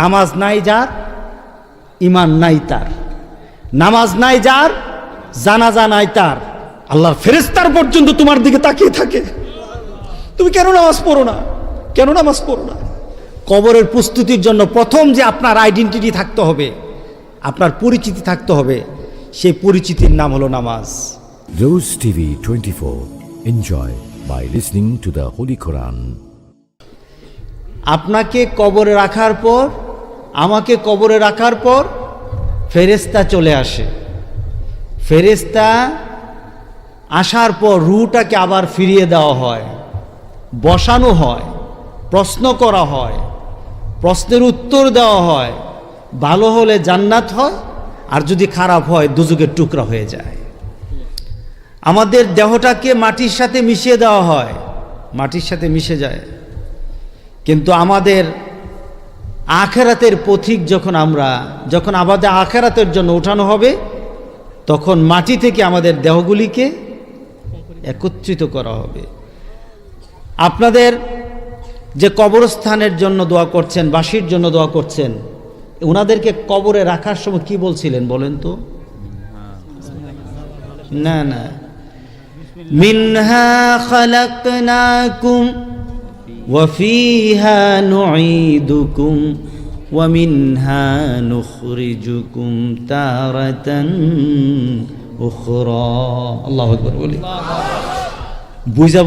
নামাজ নাই যার, ঈমান নাই তার। নামাজ নাই যার, জানাজা নাই তার। আল্লাহর ফেরেশতার পর্যন্ত তোমার দিকে তাকিয়ে থাকে, তুমি কেন নামাজ পড়ো না, কেন নামাজ পড়ো না? কবরের প্রস্তুতির জন্য প্রথম যে আপনার আইডেন্টিটি থাকতে হবে, আপনার পরিচিতি থাকতে হবে, সেই পরিচিতির নাম হলো নামাজ। Rose TV 24. Enjoy by listening to the Holy Quran. আপনাকে কবরে রাখার পর, আমাকে কবরে রাখার পর ফেরেশতা চলে আসে। ফেরেশতা আসার পর রূহটাকে আবার ফিরিয়ে দেওয়া হয়, বসানো হয়, প্রশ্ন করা হয়, প্রশ্নের উত্তর দেওয়া হয়। ভালো হলে জান্নাত হয়, আর যদি খারাপ হয় দুজকের টুকরা হয়ে যায়। আমাদের দেহটাকে মাটির সাথে মিশিয়ে দেওয়া হয়, মাটির সাথে মিশে যায়। কিন্তু আমাদের আখেরাতের পথিক যখন আমাদের আখেরাতের জন্য ওঠানো হবে, তখন মাটি থেকে আমাদের দেহগুলিকে একত্রিত করা হবে। আপনাদের যে কবরস্থানের জন্য দোয়া করছেন, বাসির জন্য দোয়া করছেন, ওনাদেরকে কবরে রাখার সময় কি বলছিলেন বলেন তো? না না, মিনহা খালাকনাকুম ওয়া ফিহা নুঈদুকুম ওয়া মিনহা নুখরিজুকুম তারাতান উখরা। আল্লাহু আকবার বলি। বুঝা